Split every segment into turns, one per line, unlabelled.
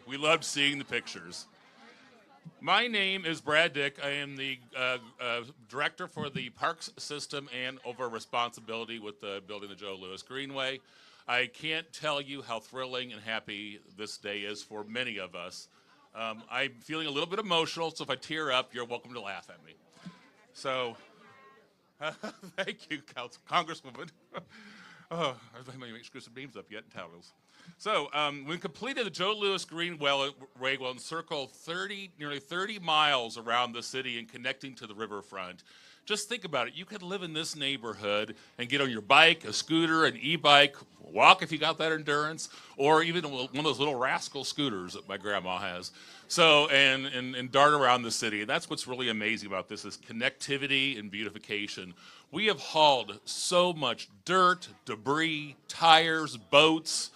We loved seeing the pictures. My name is Brad Dick. I am the director for the parks system and over responsibility with building the Joe Louis Greenway. I can't tell you how thrilling and happy this day is for many of us. I'm feeling a little bit emotional, so if I tear up, you're welcome to laugh at me. So, thank you, Congresswoman. Oh, I haven't even screwed some names up yet in titles. So, we completed the Joe Louis Greenway will encircle nearly 30 miles around the city and connecting to the riverfront. Just think about it. You could live in this neighborhood and get on your bike, a scooter, an e-bike, walk if you got that endurance, or even one of those little rascal scooters that my grandma has. So, and dart around the city. And that's what's really amazing about this is connectivity and beautification. We have hauled so much dirt, debris, tires, boats,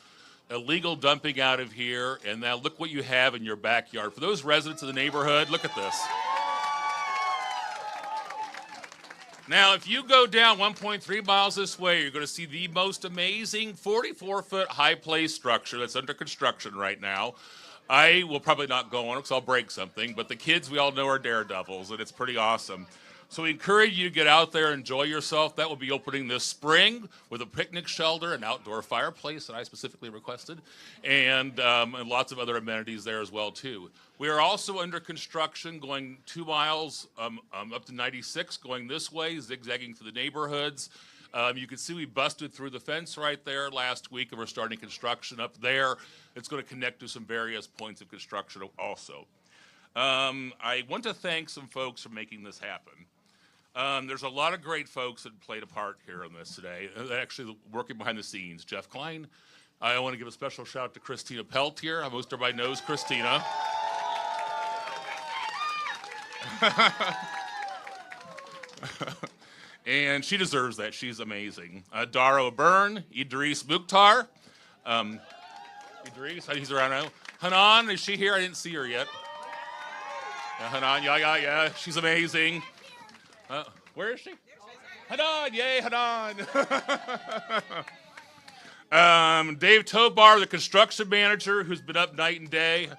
illegal dumping out of here, and now look what you have in your backyard. For those residents of the neighborhood, look at this. Now, if you go down 1.3 miles this way, you're going to see the most amazing 44-foot high place structure that's under construction right now. I will probably not go on it because I'll break something, but the kids we all know are daredevils, and it's pretty awesome. So we encourage you to get out there and enjoy yourself. That will be opening this spring with a picnic shelter, an outdoor fireplace that I specifically requested, and lots of other amenities there as well, too. We are also under construction going 2 miles up to 96, going this way, zigzagging through the neighborhoods. You can see we busted through the fence right there last week, and we're starting construction up there. It's going to connect to some various points of construction also. I want to thank some folks for making this happen. There's a lot of great folks that played a part here in this today, actually working behind the scenes. Jeff Klein. I want to give a special shout out to Christina Peltier. Most everybody knows Christina. And she deserves that. She's amazing. Dara Byrne, Idris Mukhtar. Idris, he's around now. Hanan, is she here? I didn't see her yet. Hanan, yeah. She's amazing. Where is she? Hanan, yay, Hanan. Dave Tobar, the construction manager, who's been up night and day.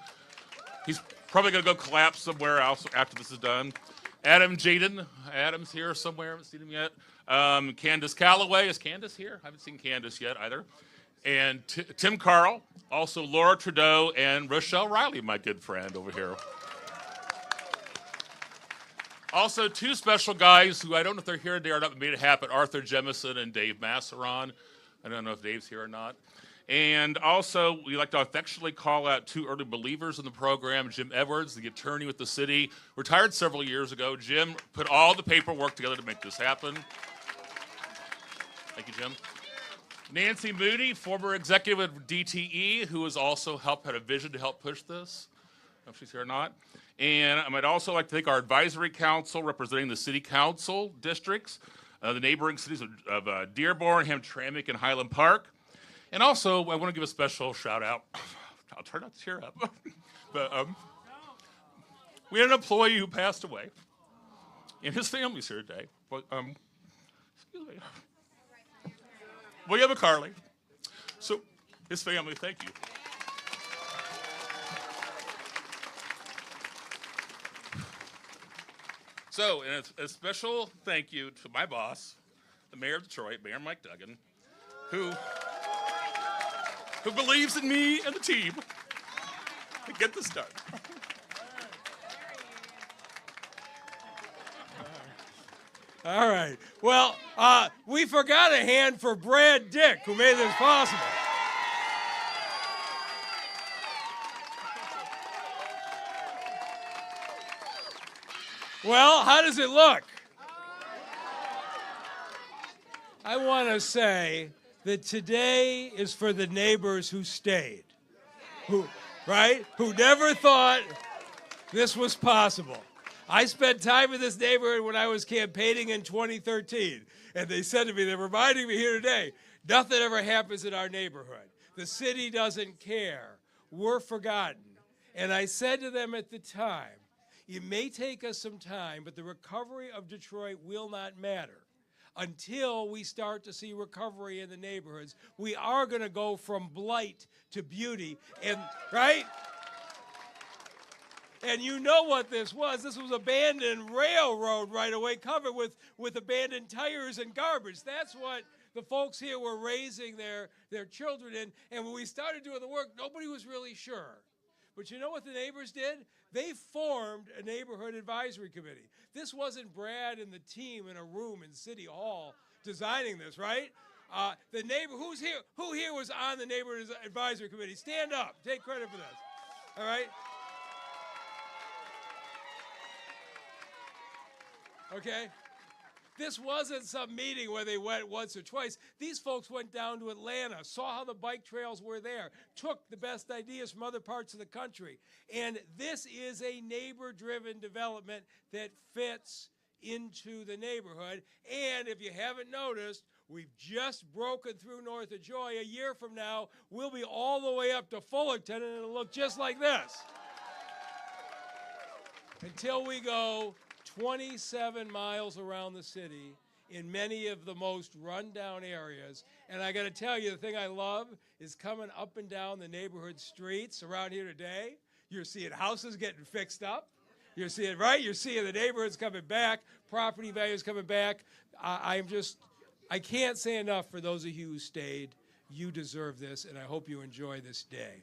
He's probably going to go collapse somewhere else after this is done. Adam Jaden. Adam's here somewhere. I haven't seen him yet. Candace Calloway. Is Candace here? I haven't seen Candace yet either. And Tim Carl. Also Laura Trudeau and Rochelle Riley, my good friend over here. Also, two special guys who I don't know if they're here today or not, but made it happen, Arthur Jemison and Dave Masseron. I don't know if Dave's here or not. And also, we like to affectionately call out two early believers in the program, Jim Edwards, the attorney with the city, retired several years ago. Jim put all the paperwork together to make this happen. Thank you, Jim. Nancy Moody, former executive of DTE, who has also had a vision to help push this. I don't know if she's here or not. And I might also like to thank our advisory council representing the city council districts, the neighboring cities of Dearborn, Hamtramck, and Highland Park. And also, I want to give a special shout out. I'll try not to tear up. But we had an employee who passed away, and his family's here today. But, excuse me. William McCarley. So, his family, thank you. So, and a special thank you to my boss, the mayor of Detroit, Mayor Mike Duggan, who believes in me and the team to get this done.
All right. Well, we forgot a hand for Brad Dick, who made this possible. Well, how does it look? I want to say that today is for the neighbors who stayed, who never thought this was possible. I spent time in this neighborhood when I was campaigning in 2013, and they said to me, they're reminding me here today, nothing ever happens in our neighborhood. The city doesn't care. We're forgotten. And I said to them at the time, it may take us some time, but the recovery of Detroit will not matter until we start to see recovery in the neighborhoods. We are going to go from blight to beauty, and right? And you know what this was. This was abandoned railroad right away, covered with abandoned tires and garbage. That's what the folks here were raising their children in. And when we started doing the work, nobody was really sure. But you know what the neighbors did? They formed a neighborhood advisory committee. This wasn't Brad and the team in a room in City Hall designing this, right? The neighbor, who here was on the neighborhood advisory committee? Stand up, take credit for this, all right? Okay? This wasn't some meeting where they went once or twice. These folks went down to Atlanta, saw how the bike trails were there, took the best ideas from other parts of the country. And this is a neighbor-driven development that fits into the neighborhood. And if you haven't noticed, we've just broken through North of Joy. A year from now, we'll be all the way up to Fullerton, and it'll look just like this. Until we go 27 miles around the city in many of the most run-down areas. And I got to tell you, the thing I love is coming up and down the neighborhood streets around here today. You're seeing houses getting fixed up. You're seeing, right? You're seeing the neighborhoods coming back, property values coming back. I can't say enough for those of you who stayed. You deserve this, and I hope you enjoy this day.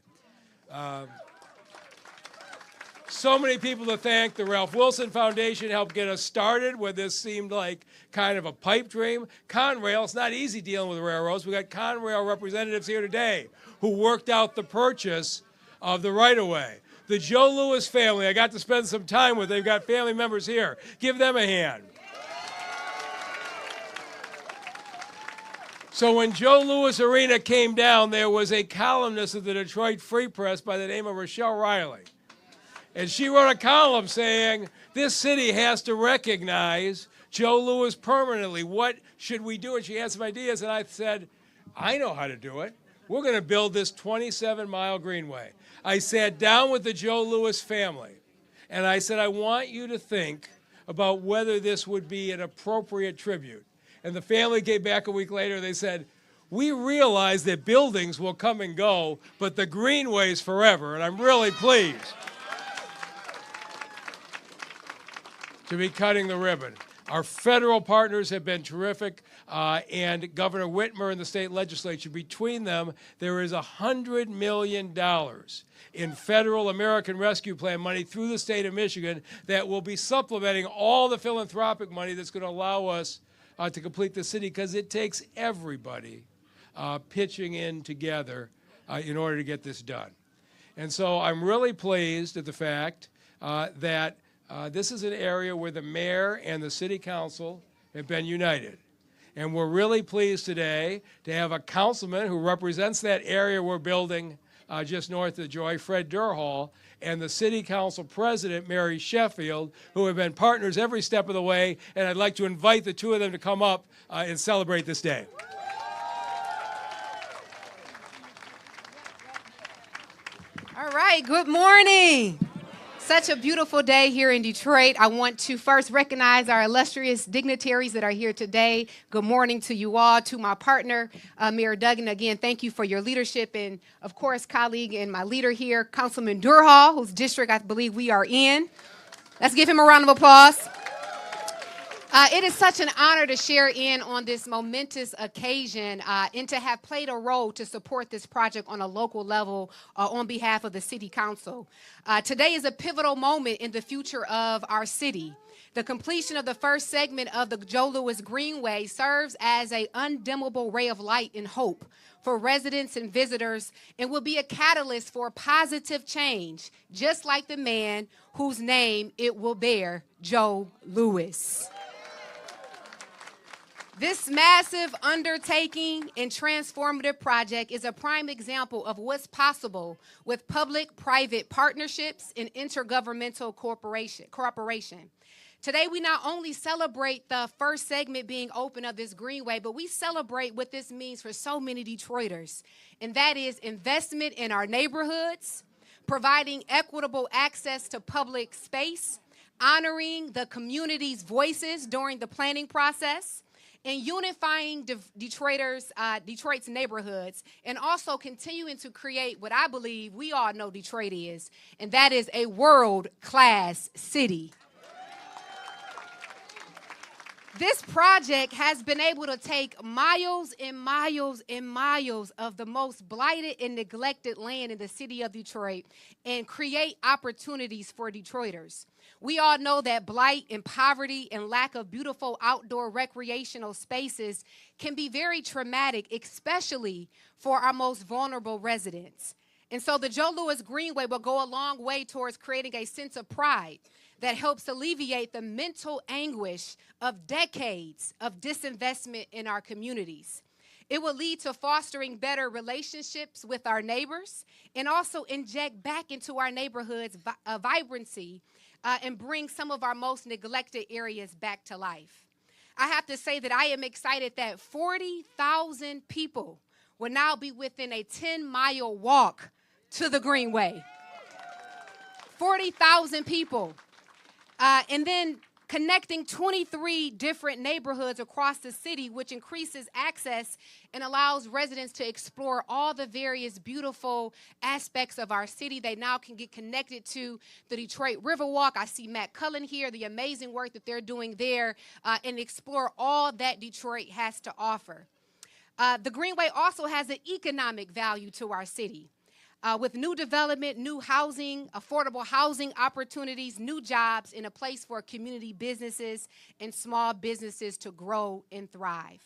So many people to thank. The Ralph Wilson Foundation helped get us started when this seemed like kind of a pipe dream. Conrail, it's not easy dealing with railroads. We got Conrail representatives here today who worked out the purchase of the right-of-way. The Joe Louis family, I got to spend some time with. They've got family members here. Give them a hand. So when Joe Louis Arena came down, there was a columnist of the Detroit Free Press by the name of Rochelle Riley. And she wrote a column saying, this city has to recognize Joe Louis permanently. What should we do? And she had some ideas, and I said, I know how to do it. We're going to build this 27-mile greenway. I sat down with the Joe Louis family, and I said, I want you to think about whether this would be an appropriate tribute. And the family came back a week later, and they said, we realize that buildings will come and go, but the greenway's forever, and I'm really pleased to be cutting the ribbon. Our federal partners have been terrific, and Governor Whitmer and the state legislature, between them, there is $100 million in federal American Rescue Plan money through the state of Michigan that will be supplementing all the philanthropic money that's going to allow us to complete the city, because it takes everybody pitching in together in order to get this done. And so I'm really pleased at the fact that this is an area where the mayor and the city council have been united. And we're really pleased today to have a councilman who represents that area we're building just north of Joy, Fred Durhall, and the city council president, Mary Sheffield, who have been partners every step of the way. And I'd like to invite the two of them to come up and celebrate this day.
All right, good morning. Such a beautiful day here in Detroit. I want to first recognize our illustrious dignitaries that are here today. Good morning to you all. To my partner, Mayor Duggan, again, thank you for your leadership. And, of course, colleague and my leader here, Councilman Durhall, whose district I believe we are in. Let's give him a round of applause. It is such an honor to share in on this momentous occasion and to have played a role to support this project on a local level on behalf of the City Council. Today is a pivotal moment in the future of our city. The completion of the first segment of the Joe Louis Greenway serves as an undimmable ray of light and hope for residents and visitors and will be a catalyst for positive change, just like the man whose name it will bear, Joe Louis. This massive undertaking and transformative project is a prime example of what's possible with public-private partnerships and intergovernmental cooperation. Today, we not only celebrate the first segment being open of this greenway, but we celebrate what this means for so many Detroiters, and that is investment in our neighborhoods, providing equitable access to public space, honoring the community's voices during the planning process, in unifying Detroit's neighborhoods, and also continuing to create what I believe we all know Detroit is, and that is a world-class city. This project has been able to take miles and miles and miles of the most blighted and neglected land in the city of Detroit and create opportunities for Detroiters. We all know that blight and poverty and lack of beautiful outdoor recreational spaces can be very traumatic, especially for our most vulnerable residents. And so the Joe Louis Greenway will go a long way towards creating a sense of pride that helps alleviate the mental anguish of decades of disinvestment in our communities. It will lead to fostering better relationships with our neighbors and also inject back into our neighborhoods vibrancy and bring some of our most neglected areas back to life. I have to say that I am excited that 40,000 people will now be within a 10-mile walk to the Greenway. 40,000 people. And then connecting 23 different neighborhoods across the city, which increases access and allows residents to explore all the various beautiful aspects of our city. They now can get connected to the Detroit Riverwalk. I see Matt Cullen here, the amazing work that they're doing there, and explore all that Detroit has to offer. The Greenway also has an economic value to our city. With new development, new housing, affordable housing opportunities, new jobs, and a place for community businesses and small businesses to grow and thrive.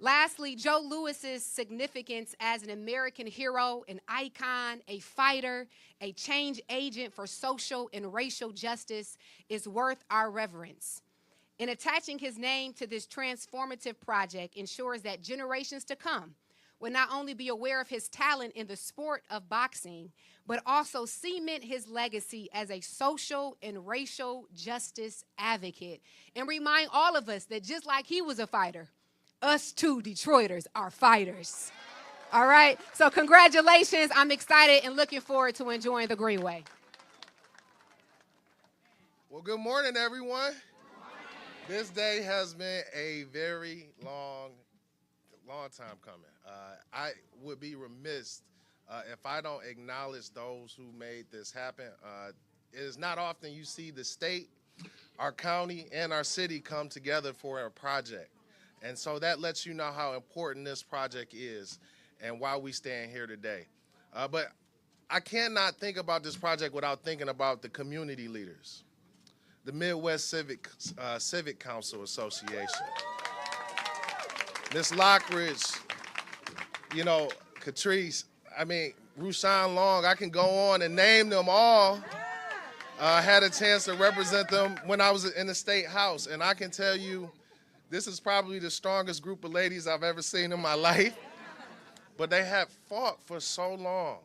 Lastly, Joe Louis's significance as an American hero, an icon, a fighter, a change agent for social and racial justice is worth our reverence. And attaching his name to this transformative project ensures that generations to come will not only be aware of his talent in the sport of boxing, but also cement his legacy as a social and racial justice advocate. And remind all of us that just like he was a fighter, us too, Detroiters, are fighters. All right? So congratulations. I'm excited and looking forward to enjoying the Greenway.
Well, good morning, everyone. This day has been a very long time coming. I would be remiss if I don't acknowledge those who made this happen. It is not often you see the state, our county, and our city come together for a project. And so that lets you know how important this project is and why we stand here today. But I cannot think about this project without thinking about the community leaders, the Midwest Civic Council Association, Ms. Lockridge, Catrice, RuShann Long, I can go on and name them all. I had a chance to represent them when I was in the State House, and I can tell you this is probably the strongest group of ladies I've ever seen in my life, but they have fought for so long.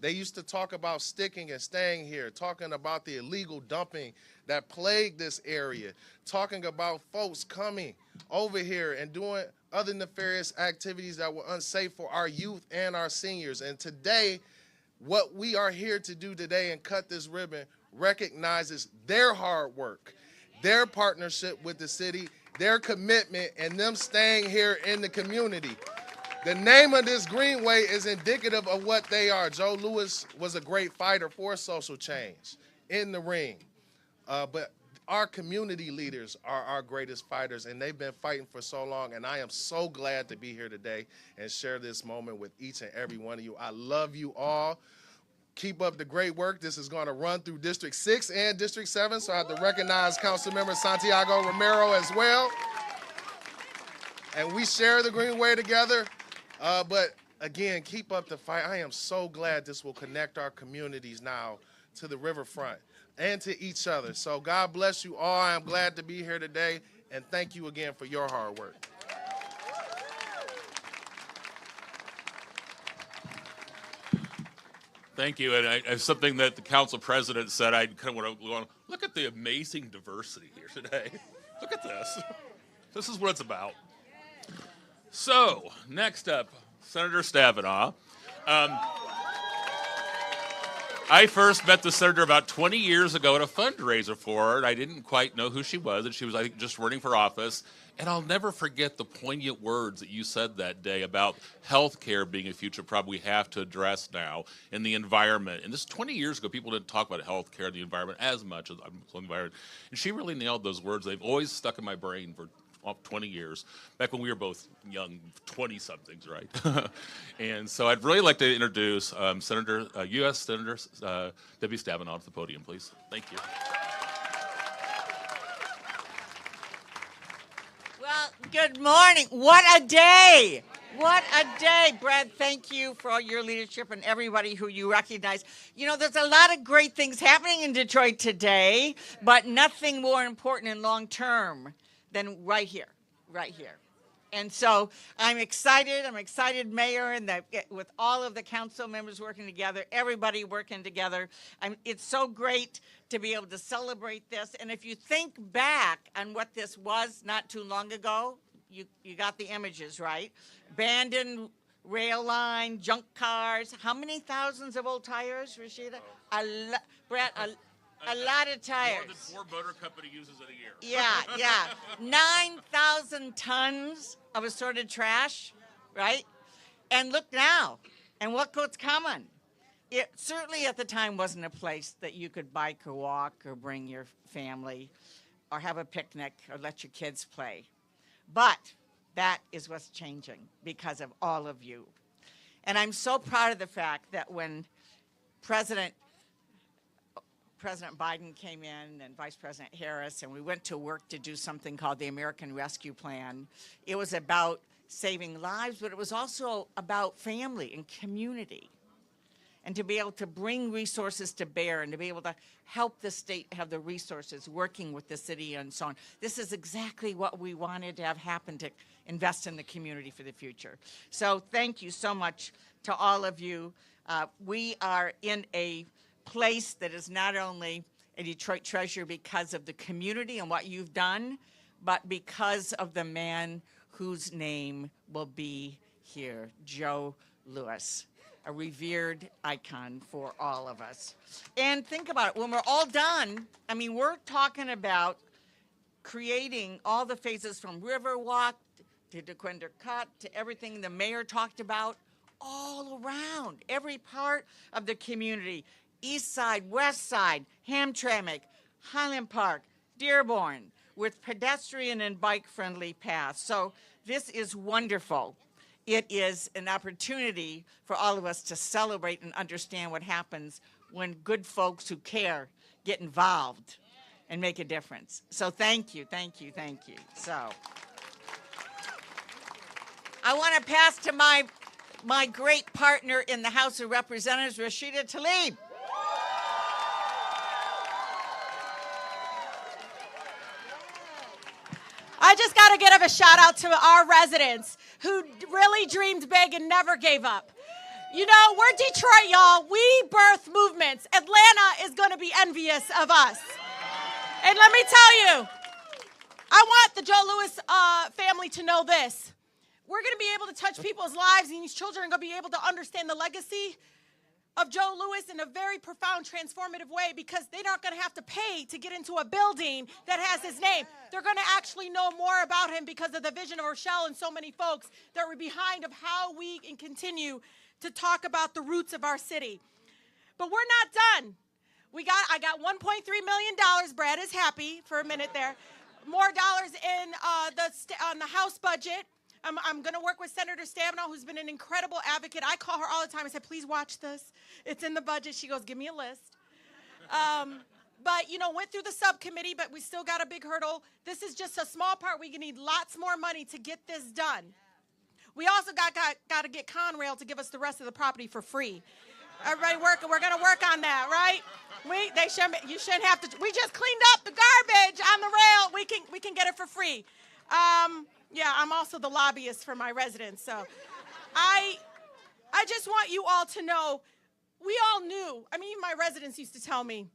They used to talk about sticking and staying here, talking about the illegal dumping that plagued this area, talking about folks coming over here and doing other nefarious activities that were unsafe for our youth and our seniors. And today, what we are here to do today and cut this ribbon recognizes their hard work, their partnership with the city, their commitment, and them staying here in the community. The name of this Greenway is indicative of what they are. Joe Louis was a great fighter for social change in the ring. But our community leaders are our greatest fighters, and they've been fighting for so long, and I am so glad to be here today and share this moment with each and every one of you. I love you all. Keep up the great work. This is going to run through District 6 and District 7, so I have to recognize Councilmember Santiago Romero as well. And we share the Greenway together. But again, keep up the fight. I am so glad this will connect our communities now to the riverfront and to each other. So God bless you all. I am glad to be here today, and thank you again for your hard work.
Thank you. And as something that the council president said, I kind of want to go, look at the amazing diversity here today. Look at this. This is what it's about. So, next up, Senator Stabenow. I first met the senator about 20 years ago at a fundraiser for her, and I didn't quite know who she was, and she was, I think, just running for office. And I'll never forget the poignant words that you said that day about health care being a future problem we have to address now, and the environment. And this 20 years ago, people didn't talk about health care and the environment as much as the environment. And she really nailed those words. They've always stuck in my brain for 20 years, back when we were both young 20-somethings, right? And so I'd really like to introduce U.S. Senator Debbie Stabenow to the podium, please. Thank you.
Well, good morning. What a day. What a day. Brad, thank you for all your leadership and everybody who you recognize. You know, there's a lot of great things happening in Detroit today, but nothing more important in long term than right here. And so I'm excited, Mayor, and with all of the council members working together, everybody working together. It's so great to be able to celebrate this. And if you think back on what this was not too long ago, you got the images, right? Abandoned rail line, junk cars. How many thousands of old tires, Rashida? Brett, a lot of tires.
More than 4 motor company uses in a year.
Yeah. 9,000 tons of assorted trash, right? And look now, and look what's coming. It certainly at the time wasn't a place that you could bike or walk or bring your family or have a picnic or let your kids play. But that is what's changing because of all of you. And I'm so proud of the fact that when President Biden came in and Vice President Harris, and we went to work to do something called the American Rescue Plan. It was about saving lives, but it was also about family and community, and to be able to bring resources to bear and to be able to help the state have the resources working with the city and so on. This is exactly what we wanted to have happen, to invest in the community for the future. So thank you so much to all of you. We are in a place that is not only a Detroit treasure because of the community and what you've done, but because of the man whose name will be here, Joe Louis, a revered icon for all of us. And think about it, when we're all done, I mean, we're talking about creating all the phases from Riverwalk to DeQuinder Cut to everything the mayor talked about, all around, every part of the community. East Side, West Side, Hamtramck, Highland Park, Dearborn, with pedestrian and bike-friendly paths. So this is wonderful. It is an opportunity for all of us to celebrate and understand what happens when good folks who care get involved and make a difference. So thank you. So I want to pass to my great partner in the House of Representatives, Rashida Tlaib.
I just got to give a shout out to our residents who really dreamed big and never gave up. You know, we're Detroit, y'all. We birth movements. Atlanta is going to be envious of us. And let me tell you, I want the Joe Louis family to know this. We're going to be able to touch people's lives, and these children are going to be able to understand the legacy of Joe Louis in a very profound, transformative way, because they're not going to have to pay to get into a building that has his name. They're going to actually know more about him because of the vision of Rochelle and so many folks that were behind of how we can continue to talk about the roots of our city. But we're not done. I got $1.3 million. Brad is happy for a minute there. More dollars in on the House budget. I'm going to work with Senator Stabenow, who's been an incredible advocate. I call her all the time. I say, please watch this. It's in the budget. She goes, give me a list. But, you know, went through the subcommittee, but we still got a big hurdle. This is just a small part. We need lots more money to get this done. We also got to get Conrail to give us the rest of the property for free. Everybody working. We're going to work on that, right? You shouldn't have to. We just cleaned up the garbage on the rail. We can get it for free. Yeah, I'm also the lobbyist for my residents. So I just want you all to know, we all knew. I mean, even my residents used to tell me,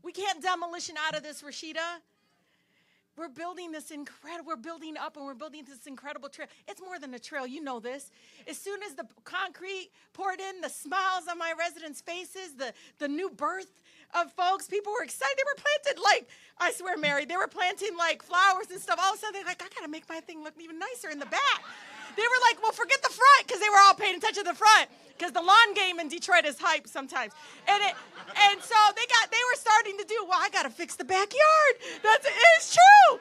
we can't demolition out of this, Rashida. We're building this we're building up and we're building this incredible trail. It's more than a trail, you know this. As soon as the concrete poured in, the smiles on my residents' faces, the new birth of folks, people were excited. They were planting like, I swear, Mary, they were planting like flowers and stuff. All of a sudden, they're like, I gotta make my thing look even nicer in the back. They were like, well, forget the front, because they were all paying attention to the front, because the lawn game in Detroit is hype sometimes. And so they were starting to do, well, I got to fix the backyard. It's true.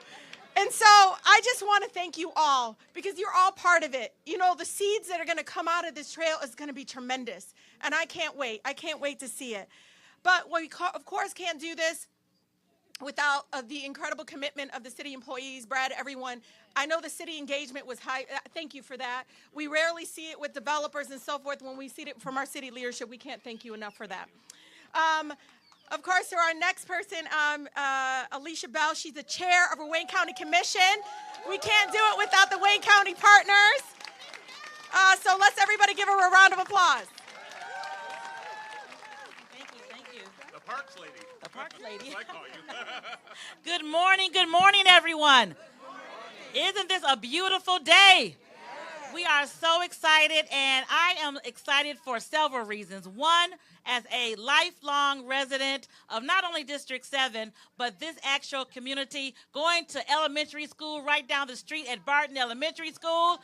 And so I just want to thank you all, because you're all part of it. You know, the seeds that are going to come out of this trail is going to be tremendous. And I can't wait. I can't wait to see it. But we, of course, can't do this without the incredible commitment of the city employees, Brad, everyone. I know the city engagement was high. Thank you for that. We rarely see it with developers and so forth. When we see it from our city leadership, we can't thank you enough for that. Of course, to our next person, Alisha Bell. She's the chair of our Wayne County Commission. We can't do it without the Wayne County partners. So let's everybody give her a round of applause.
Thank you.
The Parks lady.
The Parks lady.
I call you.
Good morning, everyone. Isn't this a beautiful day? We are so excited, and I am excited for several reasons. One, as a lifelong resident of not only District 7, but this actual community, going to elementary school right down the street at Barton Elementary School,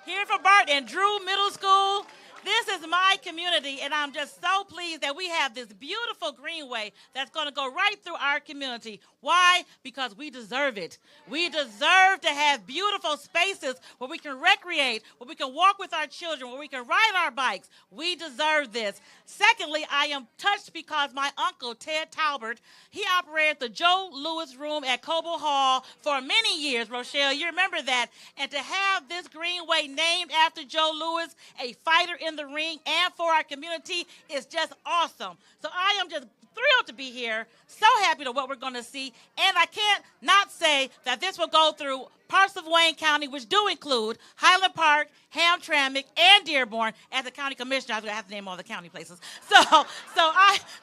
here for Barton and Drew Middle School. This is my community, and I'm just so pleased that we have this beautiful greenway that's going to go right through our community. Why? Because we deserve it. We deserve to have beautiful spaces where we can recreate, where we can walk with our children, where we can ride our bikes. We deserve this. Secondly, I am touched because my uncle, Ted Talbert, he operated the Joe Louis Room at Coble Hall for many years, Rochelle. You remember that. And to have this greenway named after Joe Louis, a fighter in the ring and for our community, is just awesome. So I am just thrilled to be here, so happy to what we're going to see, and I can't not say that this will go through parts of Wayne County, which do include Highland Park, Hamtramck, and Dearborn. As a county commissioner, I have to name all the county places. So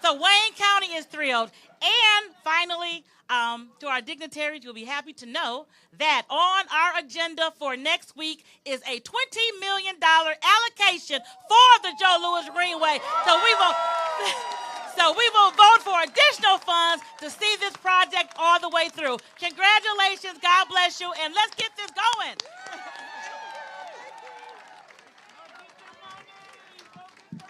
Wayne County is thrilled. And finally, to our dignitaries, you'll be happy to know that on our agenda for next week is a $20 million allocation for the Joe Louis Greenway. So we will vote for additional funds to see this project all the way through. Congratulations, God bless you, and let's get this going.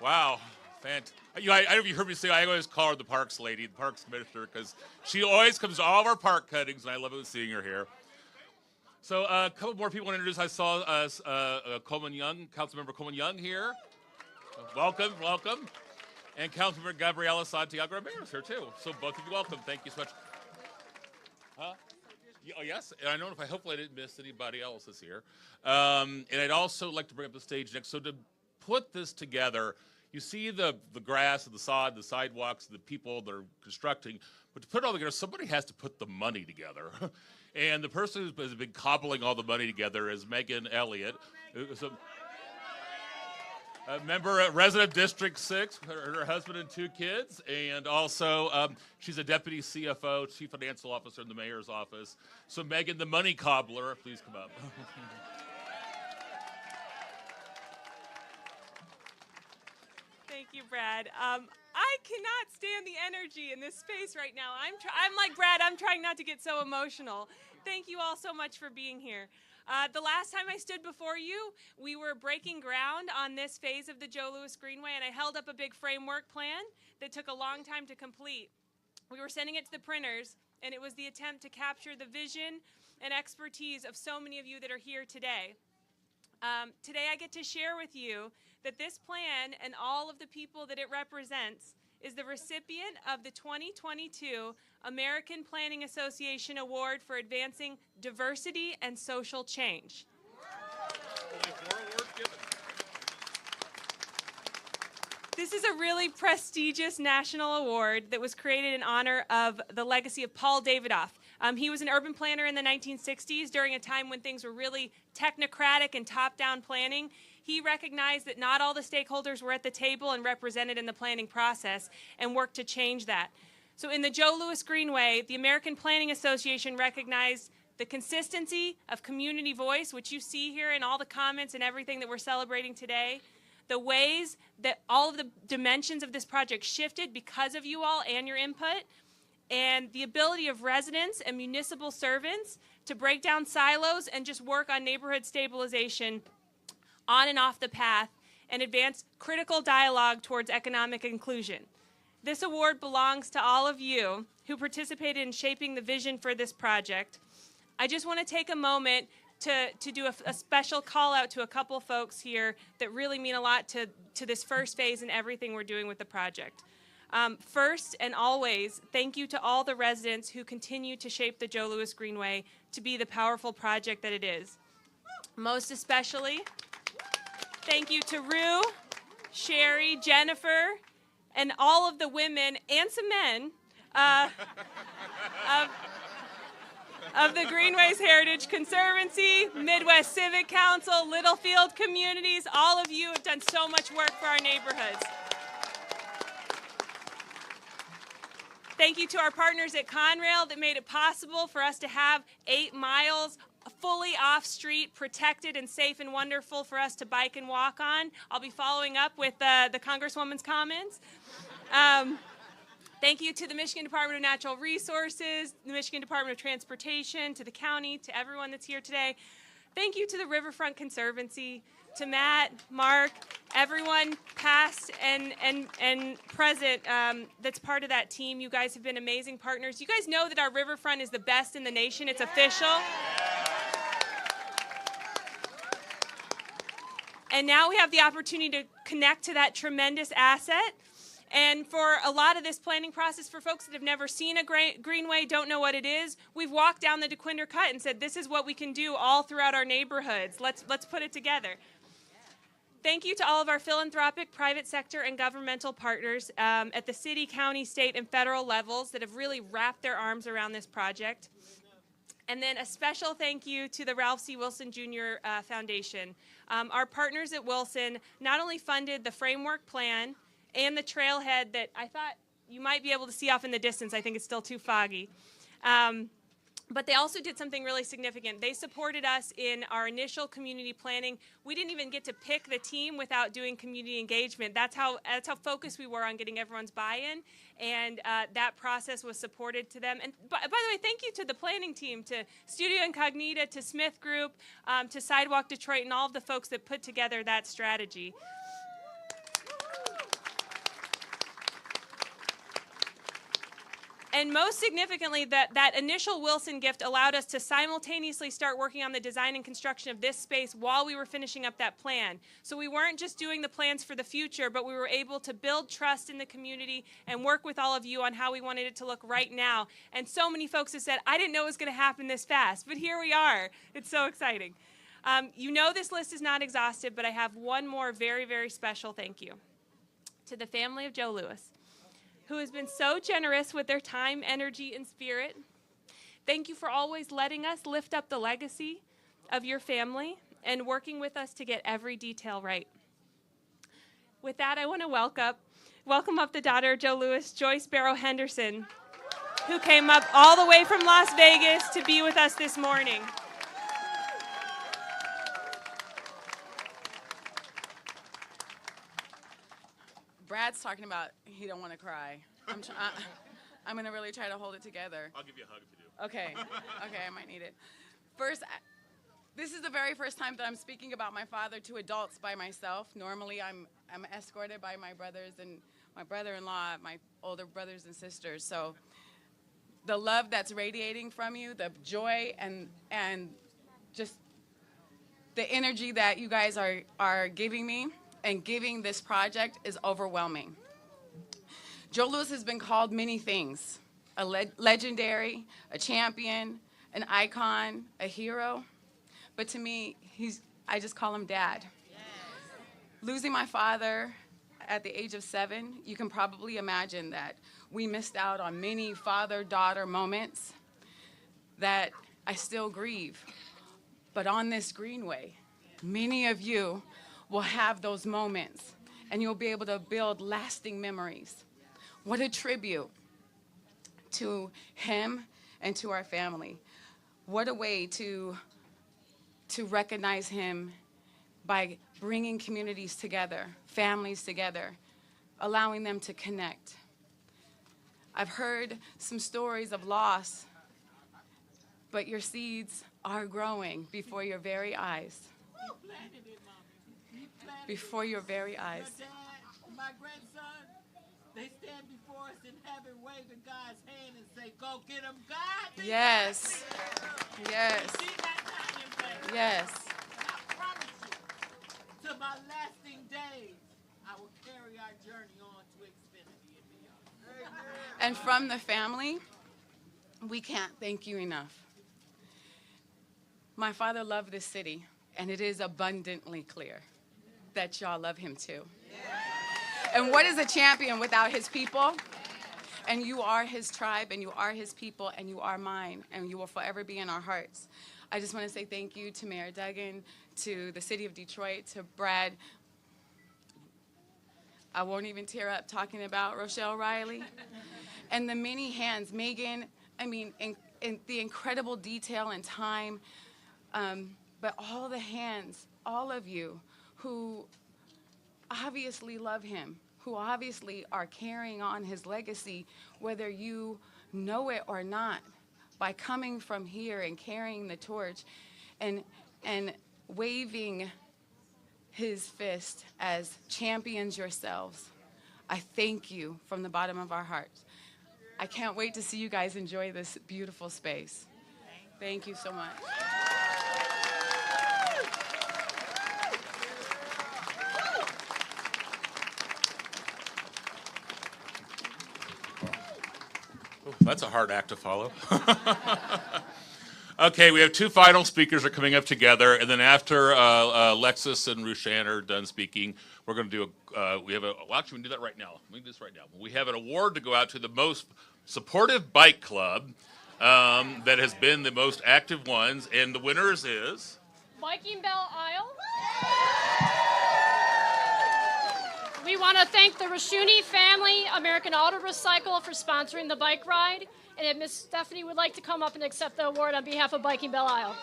Wow, fantastic. I don't know if you heard me say, I always call her the Parks lady, the Parks commissioner, because she always comes to all of our park cuttings, and I love seeing her here. So a couple more people to introduce. I saw Coleman Young, Councilmember Coleman Young here. Welcome. And Councilmember Gabriela Santiago Ramirez here, too. So both of you welcome. Thank you so much. Huh? Oh, yes. And I don't know if hopefully I didn't miss anybody else this year. And I'd also like to bring up the stage next. So to put this together, you see the grass and the sod, the sidewalks, the people that are constructing. But to put it all together, somebody has to put the money together. And the person who has been cobbling all the money together is Meagan Elliott. A member at resident District 6, her husband and 2 kids, and also she's a deputy CFO, chief financial officer in the mayor's office. So Meagan, the money cobbler, please come up.
Thank you, Brad. I cannot stand the energy in this space right now. I'm like Brad, I'm trying not to get so emotional. Thank you all so much for being here. The last time I stood before you, we were breaking ground on this phase of the Joe Louis Greenway, and I held up a big framework plan that took a long time to complete. We were sending it to the printers, and it was the attempt to capture the vision and expertise of so many of you that are here today. Today I get to share with you that this plan and all of the people that it represents is the recipient of the 2022 American Planning Association Award for Advancing Diversity and Social Change. This is a really prestigious national award that was created in honor of the legacy of Paul Davidoff. He was an urban planner in the 1960s during a time when things were really technocratic and top-down planning. He recognized that not all the stakeholders were at the table and represented in the planning process and worked to change that. So in the Joe Louis Greenway, the American Planning Association recognized the consistency of community voice, which you see here in all the comments and everything that we're celebrating today, the ways that all of the dimensions of this project shifted because of you all and your input, and the ability of residents and municipal servants to break down silos and just work on neighborhood stabilization on and off the path and advance critical dialogue towards economic inclusion. This award belongs to all of you who participated in shaping the vision for this project. I just want to take a moment to do a special call out to a couple folks here that really mean a lot to this first phase and everything we're doing with the project. First and always, thank you to all the residents who continue to shape the Joe Louis Greenway to be the powerful project that it is. Most especially, thank you to Rue, Sherry, Jennifer, and all of the women and some men of the Greenways Heritage Conservancy, Midwest Civic Council, Littlefield communities. All of you have done so much work for our neighborhoods. Thank you to our partners at Conrail that made it possible for us to have 8 miles fully off-street, protected and safe and wonderful for us to bike and walk on. I'll be following up with the Congresswoman's comments. Thank you to the Michigan Department of Natural Resources, the Michigan Department of Transportation, to the county, to everyone that's here today. Thank you to the Riverfront Conservancy, to Matt, Mark, everyone past and present that's part of that team. You guys have been amazing partners. You guys know that our riverfront is the best in the nation. It's official. And now we have the opportunity to connect to that tremendous asset. And for a lot of this planning process, for folks that have never seen a greenway, don't know what it is, we've walked down the DeQuinder Cut and said, this is what we can do all throughout our neighborhoods. Let's put it together. Thank you to all of our philanthropic, private sector, and governmental partners at the city, county, state, and federal levels that have really wrapped their arms around this project. And then a special thank you to the Ralph C. Wilson Jr. Foundation. Our partners at Wilson not only funded the framework plan and the trailhead that I thought you might be able to see off in the distance. I think it's still too foggy. But they also did something really significant. They supported us in our initial community planning. We didn't even get to pick the team without doing community engagement. That's how focused we were on getting everyone's buy-in, and that process was supported to them. And by the way, thank you to the planning team, to Studio Incognita, to Smith Group, to Sidewalk Detroit, and all of the folks that put together that strategy. And most significantly, that initial Wilson gift allowed us to simultaneously start working on the design and construction of this space while we were finishing up that plan. So we weren't just doing the plans for the future, but we were able to build trust in the community and work with all of you on how we wanted it to look right now. And so many folks have said, I didn't know it was going to happen this fast, but here we are. It's so exciting. You know this list is not exhaustive, but I have one more very, very special thank you to the family of Joe Louis, who has been so generous with their time, energy, and spirit. Thank you for always letting us lift up the legacy of your family and working with us to get every detail right. With that, I want to welcome up the daughter of Joe Louis, Joyce Barrow Henderson, who came up all the way from Las Vegas to be with us this morning.
Brad's talking about he don't want to cry. I'm going to really try to hold it together.
I'll give you a hug if you do.
Okay. Okay, I might need it. First, this is the very first time that I'm speaking about my father to adults by myself. Normally, I'm escorted by my brothers and my brother-in-law, my older brothers and sisters. So the love that's radiating from you, the joy and just the energy that you guys are giving me and giving this project is overwhelming. Joe Louis has been called many things: a legendary, a champion, an icon, a hero. But to me, I just call him Dad. Yes. Losing my father at the age of 7, you can probably imagine that we missed out on many father-daughter moments that I still grieve. But on this greenway, many of you will have those moments, and you'll be able to build lasting memories. What a tribute to him and to our family. What a way to recognize him by bringing communities together, families together, allowing them to connect. I've heard some stories of loss, but your seeds are growing before your very eyes. Before your very eyes.
Your dad, my grandson, they stand before us in heaven, waving God's hand and say, "Go get him, God."
Yes. Yes.
You see that time, baby?
Yes.
And I promise you, to my lasting days, I will carry our journey on to infinity and beyond.
And from the family, we can't thank you enough. My father loved this city, and it is abundantly clear that y'all love him too. And what is a champion without his people? And you are his tribe, and you are his people, and you are mine, and you will forever be in our hearts. I just want to say thank you to Mayor Duggan, to the city of Detroit, to Brad. I won't even tear up talking about Rochelle Riley. And the many hands, Meagan, I mean, in the incredible detail and time, but all the hands, all of you who obviously love him, who obviously are carrying on his legacy, whether you know it or not, by coming from here and carrying the torch and waving his fist as champions yourselves. I thank you from the bottom of our hearts. I can't wait to see you guys enjoy this beautiful space. Thank you so much.
That's a hard act to follow. Okay, we have two final speakers are coming up together, and then after Alexis and RuShann are done speaking, we're going to do well, actually, we can do that right now. We can do this right now. We have an award to go out to the most supportive bike club that has been the most active ones, and the winners is...
Biking Bell Isle. We want to thank the Rashuni family, American Auto Recycle, for sponsoring the bike ride. And if Miss Stephanie would like to come up and accept the award on behalf of Biking Bell Isle.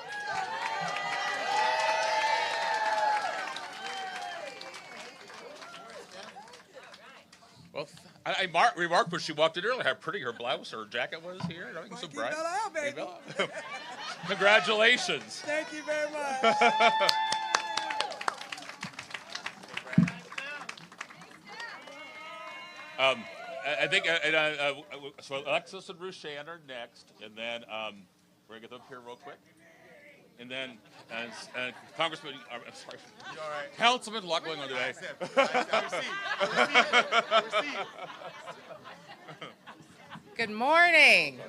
Well, I remarked when she walked in earlier how pretty her blouse or jacket was here. Everything's so bright.
Baby.
Congratulations.
Thank you very much.
I think so. Alexis and RuShann are next, and then we're gonna get them up here real quick, and then Congressman, I'm sorry,
all right?
Councilman, a lot going on today.
Good morning.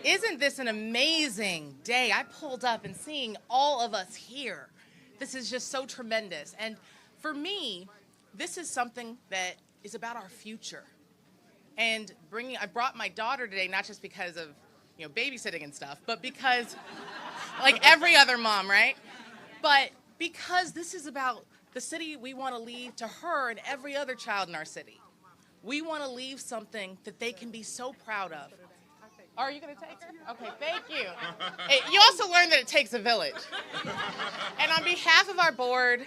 Isn't this an amazing day? I pulled up and seeing all of us here. This is just so tremendous. And for me, this is something that is about our future. And I brought my daughter today, not just because of, babysitting and stuff, but because, like every other mom, right? But because this is about the city we want to leave to her and every other child in our city. We want to leave something that they can be so proud of. Are you going to take her? Okay, thank you. Hey, you also learned that it takes a village. And on behalf of our board,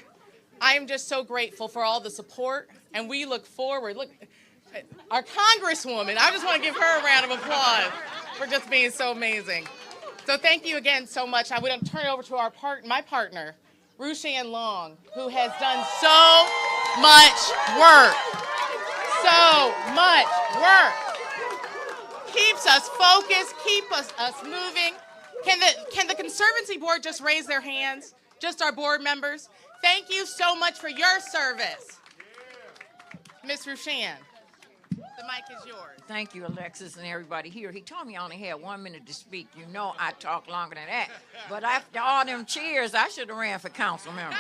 I am just so grateful for all the support, and we look forward. Look, our Congresswoman, I just want to give her a round of applause for just being so amazing. So thank you again so much. I'm going to turn it over to my partner, RuShann Long, who has done so much work. So much work. Keeps us focused, keeps us moving. Can the Conservancy Board just raise their hands? Just our board members? Thank you so much for your service. Ms. RuShann, the mic is yours.
Thank you, Alexis, and everybody here. He told me I only had 1 minute to speak. You know I talk longer than that. But after all them cheers, I should have ran for council member.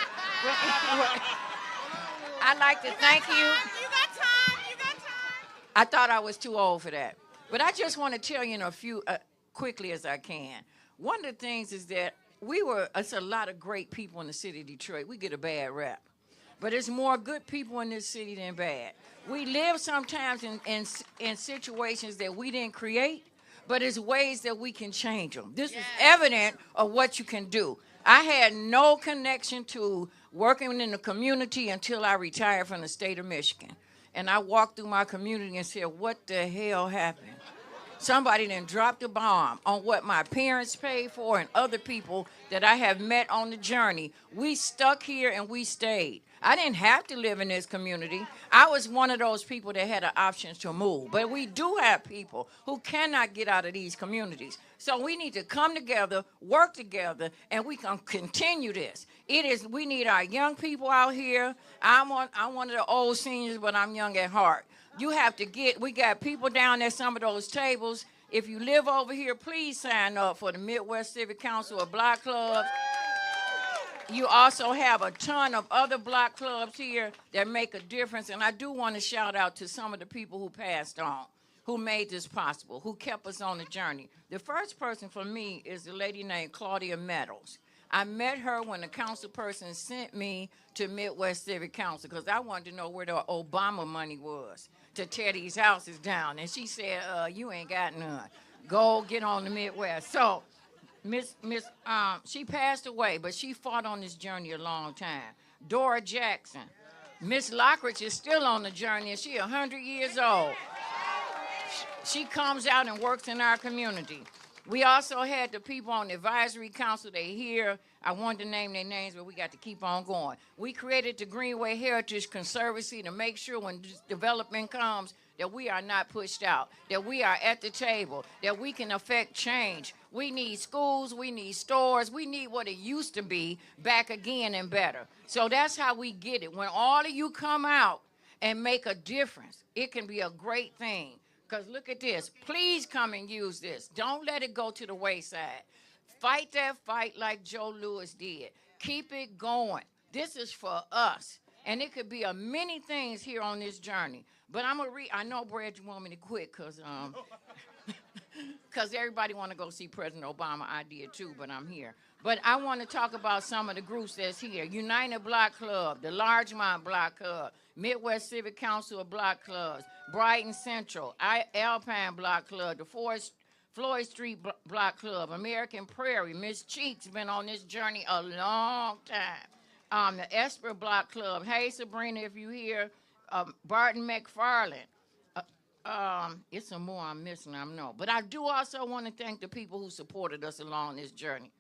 I'd like to thank you.
You got time.
I thought I was too old for that. But I just want to tell you in a few, quickly as I can. One of the things is that it's a lot of great people in the city of Detroit. We get a bad rap. but it's more good people in this city than bad. We live sometimes in situations that we didn't create, but it's ways that we can change them. This is evident of what you can do. I had no connection to working in the community until I retired from the state of Michigan. And I walked through my community and said, what the hell happened? Somebody then dropped a bomb on what my parents paid for and other people that I have met on the journey. We stuck here and we stayed. I didn't have to live in this community. I was one of those people that had an option to move. But we do have people who cannot get out of these communities. So we need to come together, work together, and we can continue this. We need our young people out here. I'm one of the old seniors, but I'm young at heart. We got people down at some of those tables. If you live over here, please sign up for the Midwest Civic Council of Block Clubs. You also have a ton of other block clubs here that make a difference. And I do want to shout out to some of the people who passed on, who made this possible, who kept us on the journey. The first person for me is a lady named Claudia Meadows. I met her when the council person sent me to Midwest Civic Council because I wanted to know where the Obama money was to tear these houses down. And she said, you ain't got none. Go get on the Midwest. So she passed away, but she fought on this journey a long time. Dora Jackson. Miss Lockridge is still on the journey, and she's 100 years old. She comes out and works in our community. We also had the people on the advisory council. They here. I wanted to name their names, but we got to keep on going. We created the Greenway Heritage Conservancy to make sure when development comes that we are not pushed out, that we are at the table, that we can affect change. We need schools, we need stores, we need what it used to be back again and better. So that's how we get it. When all of you come out and make a difference, it can be a great thing. Because look at this. Please come and use this. Don't let it go to the wayside. Fight that fight like Joe Louis did. Keep it going. This is for us. And it could be many things here on this journey. But I'm going to read. I know, Brad, you want me to quit because everybody want to go see President Obama. I did too, but I'm here. But I want to talk about some of the groups that's here. United Block Club, the Largemont Block Club, Midwest Civic Council of Block Clubs, Brighton Central, Alpine Block Club, the Floyd Street Block Club, American Prairie. Miss Cheeks been on this journey a long time. The Esper Block Club. Hey, Sabrina, if you hear, Barton McFarland. It's some more I'm missing, I know. But I do also want to thank the people who supported us along this journey.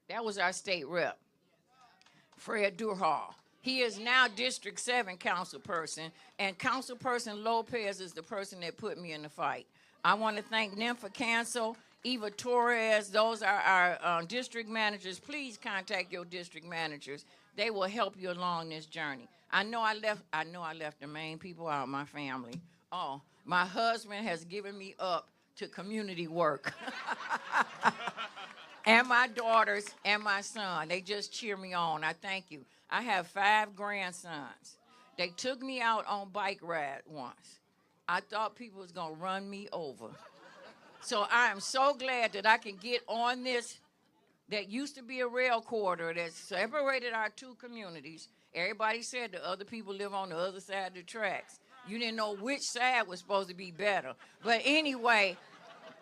That was our state rep, Fred Durhal. He is now District 7 council person, and Councilperson Lopez is the person that put me in the fight. I want to thank Nympha Cancel, Eva Torres. Those are our district managers. Please contact your district managers. They will help you along this journey. I know I left the main people out, my family. Oh, my husband has given me up to community work. And my daughters and my son, they just cheer me on. I thank you. I have 5 grandsons. They took me out on bike ride once. I thought people was going to run me over. So I am so glad that I can get on this that used to be a rail corridor that separated our 2 communities. Everybody said the other people live on the other side of the tracks. You didn't know which side was supposed to be better. But anyway,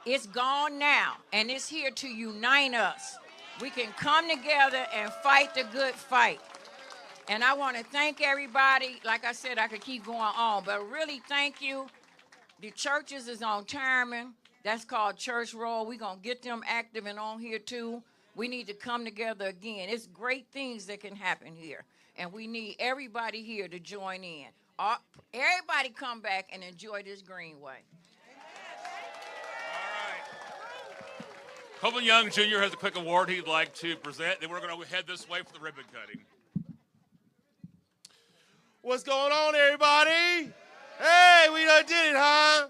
it's gone now, and it's here to unite us. We can come together and fight the good fight. And I want to thank everybody. Like I said, I could keep going on, but really thank you. The churches is on timing. That's called Church Roll. We're going to get them active and on here too. We need to come together again. It's great things that can happen here, and we need everybody here to join in. Everybody come back and enjoy this Greenway.
Coleman Young Jr. has a quick award he'd like to present. Then we're going to head this way for the ribbon cutting.
What's going on, everybody? Hey, we done did it, huh?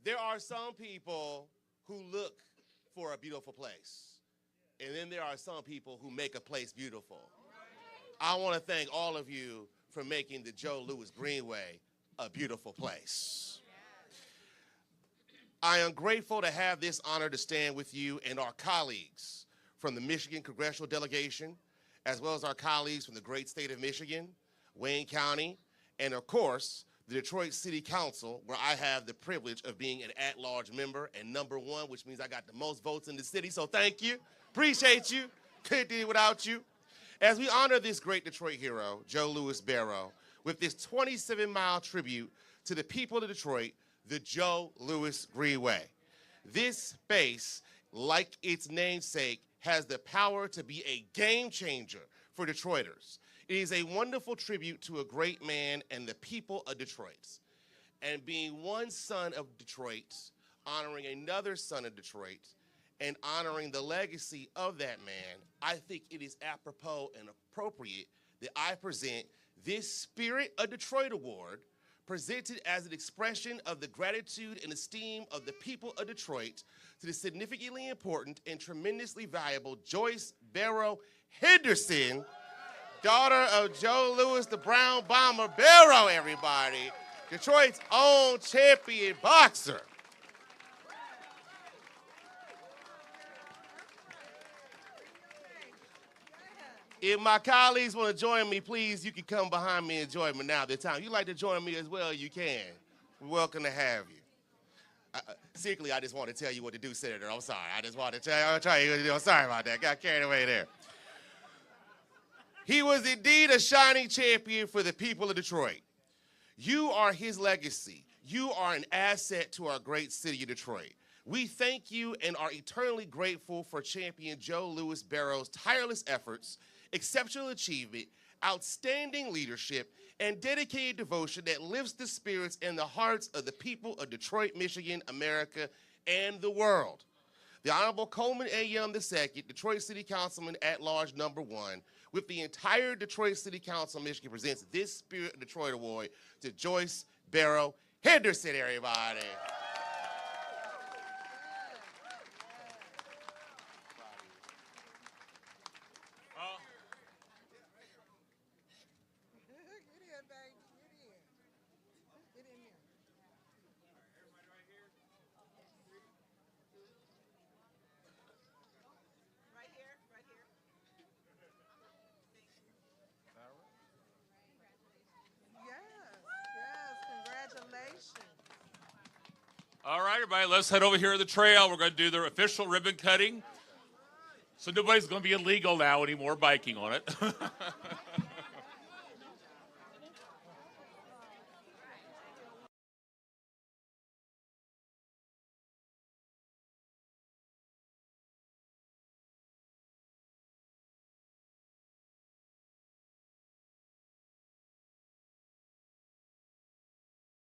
There are some people who look for a beautiful place, and then there are some people who make a place beautiful. I want to thank all of you for making the Joe Louis Greenway a beautiful place. I am grateful to have this honor to stand with you and our colleagues from the Michigan Congressional Delegation as well as our colleagues from the great state of Michigan, Wayne County, and of course, the Detroit City Council, where I have the privilege of being an at-large member and #1, which means I got the most votes in the city, so thank you. Appreciate you. Couldn't do it without you. As we honor this great Detroit hero, Joe Louis Barrow, with this 27-mile tribute to the people of Detroit, the Joe Louis Greenway. This space, like its namesake, has the power to be a game changer for Detroiters. It is a wonderful tribute to a great man and the people of Detroit. And being one son of Detroit, honoring another son of Detroit, and honoring the legacy of that man, I think it is apropos and appropriate that I present this Spirit of Detroit Award, presented as an expression of the gratitude and esteem of the people of Detroit to the significantly important and tremendously valuable Joyce Barrow Henderson, daughter of Joe Louis the Brown Bomber Barrow, everybody, Detroit's own champion boxer. If my colleagues want to join me, please, you can come behind me and join me now. The time. If you'd like to join me as well, you can. We're welcome to have you. Secretly, I just want to tell you what to do, Senator. I'm sorry. I just want to tell you what to do. I'm sorry about that. Got carried away there. He was indeed a shining champion for the people of Detroit. You are his legacy. You are an asset to our great city of Detroit. We thank you and are eternally grateful for champion Joe Louis Barrow's tireless efforts, exceptional achievement, outstanding leadership, and dedicated devotion that lifts the spirits and the hearts of the people of Detroit, Michigan, America, and the world. The Honorable Coleman A. Young II, Detroit City Councilman at Large #1, with the entire Detroit City Council of Michigan, presents this Spirit of Detroit Award to Joyce Barrow Henderson, everybody.
All right, everybody, let's head over here to the trail. We're going to do the official ribbon cutting. So nobody's going to be illegal now anymore biking on it.